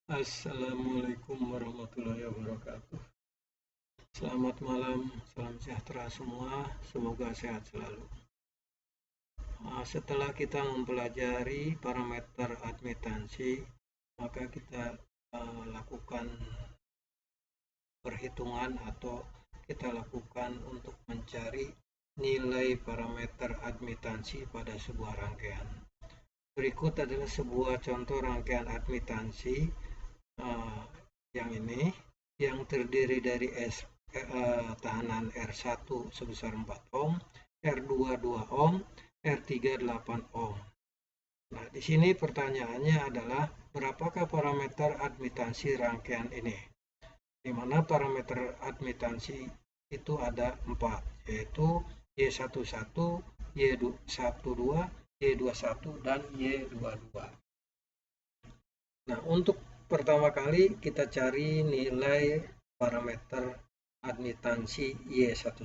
Assalamualaikum warahmatullahi wabarakatuh. Selamat malam, salam sejahtera semua. Semoga sehat selalu. Setelah kita mempelajari parameter admitansi, maka kita lakukan perhitungan atau kita lakukan untuk mencari nilai parameter admitansi pada sebuah rangkaian. Berikut adalah sebuah contoh rangkaian admitansi yang ini, yang terdiri dari tahanan R1 sebesar 4 ohm, R2 2 ohm, R3 8 ohm. Nah, di sini pertanyaannya adalah berapakah parameter admitansi rangkaian ini? Di mana parameter admitansi itu ada 4, yaitu Y11, Y12, Y21, dan Y22. Nah, untuk pertama kali kita cari nilai parameter admitansi Y11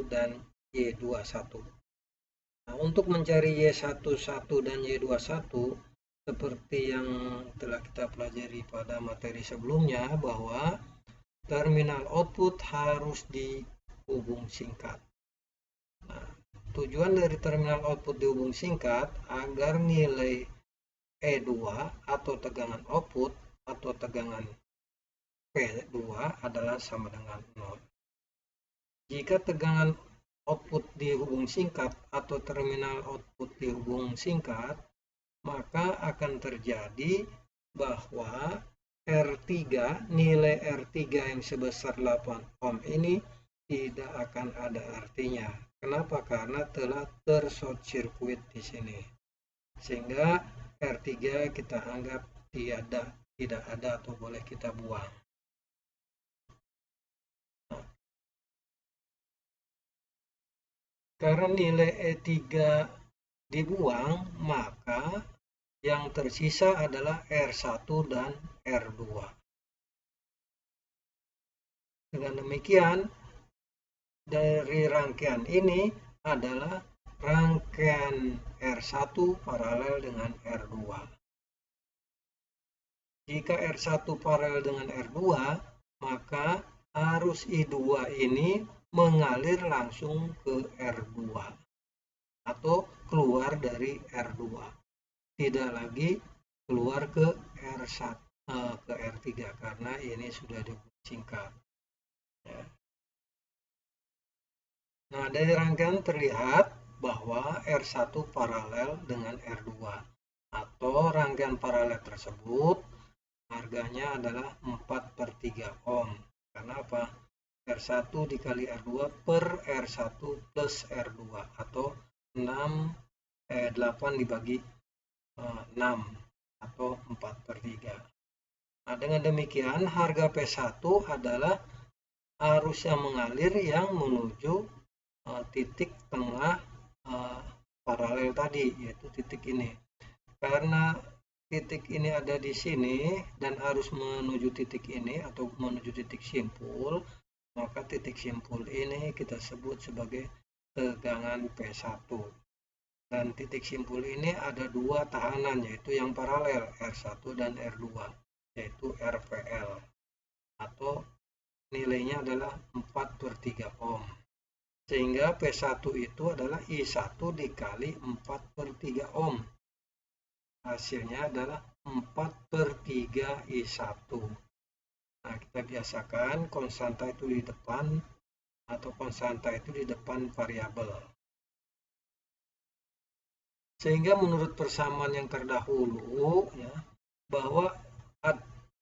dan Y21. Nah, untuk mencari Y11 dan Y21, seperti yang telah kita pelajari pada materi sebelumnya, bahwa terminal output harus dihubung singkat. Nah, tujuan dari terminal output dihubung singkat agar nilai E2 atau tegangan output atau tegangan P2 adalah sama dengan 0. Jika tegangan output dihubung singkat atau terminal output dihubung singkat, maka akan terjadi bahwa R3, nilai R3 yang sebesar 8 ohm ini tidak akan ada artinya. Kenapa? Karena telah tershort circuit di sini. Sehingga R3 kita anggap tidak ada atau boleh kita buang. Karena nilai E3 dibuang, maka yang tersisa adalah R1 dan R2. Dengan demikian, dari rangkaian ini adalah rangkaian R1 paralel dengan R2. Jika R1 paralel dengan R2, maka arus I2 ini mengalir langsung ke R2 atau keluar dari R2, tidak lagi keluar ke R1 ke R3 karena ini sudah disingkat. Nah, dari rangkaian terlihat bahwa R1 paralel dengan R2 atau rangkaian paralel tersebut harganya adalah 4/3 ohm. Karena apa? R1 dikali R2 per R1 plus R2 atau 8 dibagi 6 atau 4/3. Nah, dengan demikian harga P1 adalah arus yang mengalir yang menuju titik tengah paralel tadi, yaitu titik ini. Karena titik ini ada di sini dan arus menuju titik ini atau menuju titik simpul, maka titik simpul ini kita sebut sebagai tegangan P1. Dan titik simpul ini ada dua tahanan, yaitu yang paralel R1 dan R2, yaitu RPL, atau nilainya adalah 4/3 ohm. Sehingga P1 itu adalah I1 dikali 4/3 ohm. Hasilnya adalah 4/3 I1. Nah, kita biasakan konstanta itu di depan atau konstanta itu di depan variabel. Sehingga menurut persamaan yang terdahulu, ya, bahwa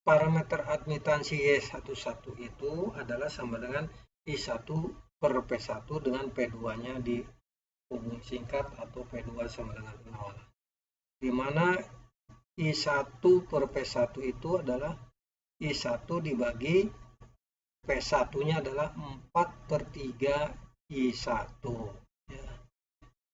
parameter admitansi Y11 itu adalah sama dengan I1 per P1 dengan P2-nya dihubung singkat atau P2 sama dengan 0. Di mana I1 per P1 itu adalah I1 dibagi P1-nya adalah 4/3 I1. Ya.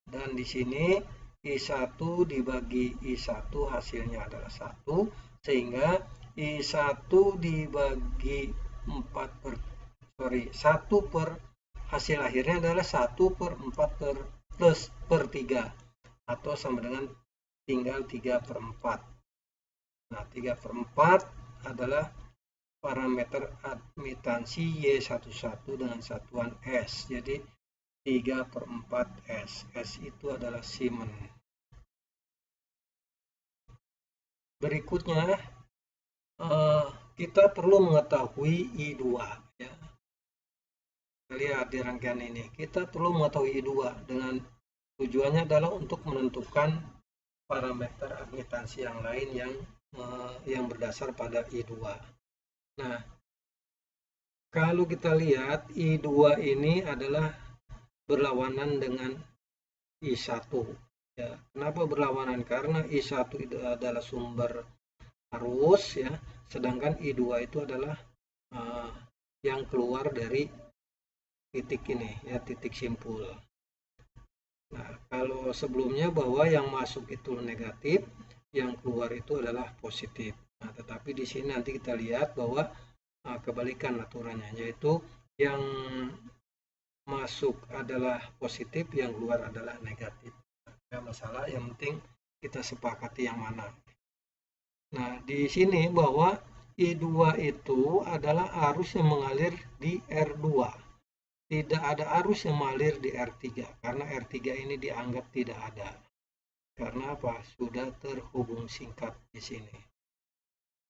Dan di sini I1 dibagi I1 hasilnya adalah 1, sehingga I1 dibagi 1 per hasil akhirnya adalah 1 per 4 plus per 3 atau sama dengan tinggal 3/4. Nah, 3/4 adalah parameter admitansi Y11 dengan satuan S. Jadi 3/4 S. S itu adalah Siemens. Berikutnya kita perlu mengetahui I2 ya. Kita lihat di rangkaian ini, kita perlu mengetahui I2 dengan tujuannya adalah untuk menentukan parameter admitansi yang lain yang berdasar pada I2. Nah, kalau kita lihat I2 ini adalah berlawanan dengan I1 ya. Kenapa berlawanan? Karena I1 itu adalah sumber arus ya, sedangkan I2 itu adalah yang keluar dari titik ini ya, titik simpul. Nah, kalau sebelumnya bahwa yang masuk itu negatif, yang keluar itu adalah positif. Nah, tetapi di sini nanti kita lihat bahwa kebalikan aturannya, yaitu yang masuk adalah positif, yang keluar adalah negatif. Tidak masalah, yang penting kita sepakati yang mana. Nah, di sini bahwa I2 itu adalah arus yang mengalir di R2. Tidak ada arus yang mengalir di R3, karena R3 ini dianggap tidak ada. Karena apa? Sudah terhubung singkat di sini.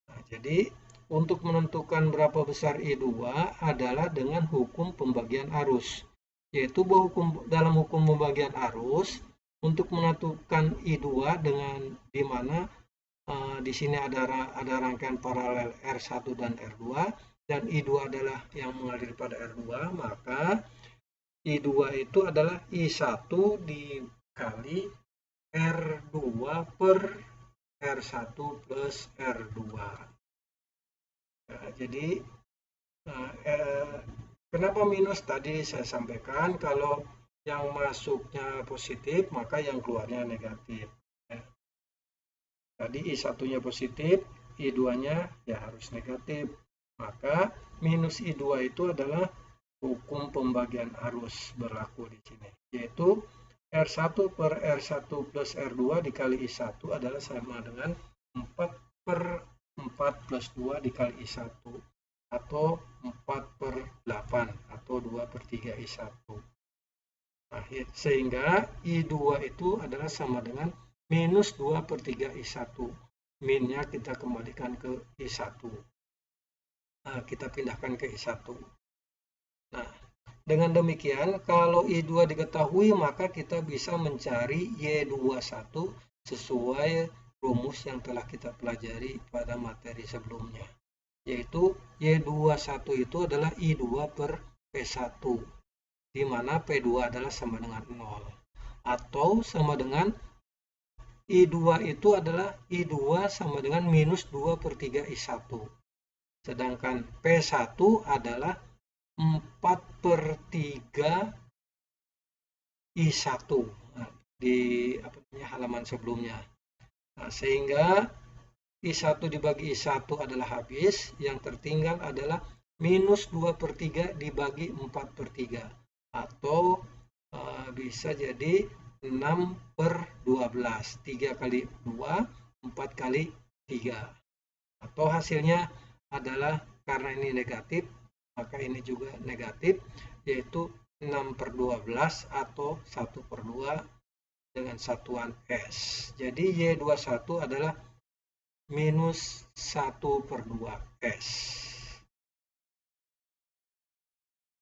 Nah, jadi untuk menentukan berapa besar I2 adalah dengan hukum pembagian arus. Yaitu bahwa dalam hukum pembagian arus, untuk menentukan I2 dengan di mana di sini ada rangkaian paralel R1 dan R2, dan I2 adalah yang mengalir pada R2, maka I2 itu adalah I1 dikali R2 per R1 plus R2. Nah, jadi kenapa minus tadi saya sampaikan, kalau yang masuknya positif maka yang keluarnya negatif. Tadi I1-nya positif, I2-nya ya harus negatif. Maka minus I2 itu adalah hukum pembagian arus berlaku di sini. Yaitu R1 per R1 plus R2 dikali I1 adalah sama dengan 4 per 4 plus 2 dikali I1. Atau 4 per 8 atau 2 per 3 I1. Nah, sehingga I2 itu adalah sama dengan minus 2 per 3 I1. Minnya kita kembalikan ke I1. Nah, kita pindahkan ke I1. Nah, dengan demikian, kalau I2 diketahui, maka kita bisa mencari Y21 sesuai rumus yang telah kita pelajari pada materi sebelumnya. Yaitu Y21 itu adalah I2 per P1. Di mana P2 adalah sama dengan 0. Atau sama dengan I2 itu adalah I2 sama dengan minus 2 per 3 I1. Sedangkan P1 adalah 4 per 3 I1 di halaman sebelumnya. Nah, sehingga I1 dibagi I1 adalah habis, yang tertinggal adalah minus 2 per 3 dibagi 4 per 3. Atau bisa jadi 6 per 12. 3 kali 2, 4 kali 3. Atau hasilnya adalah, karena ini negatif, maka ini juga negatif, yaitu 6 per 12 atau 1 per 2 dengan satuan S. Jadi Y21 adalah minus 1 per 2 S.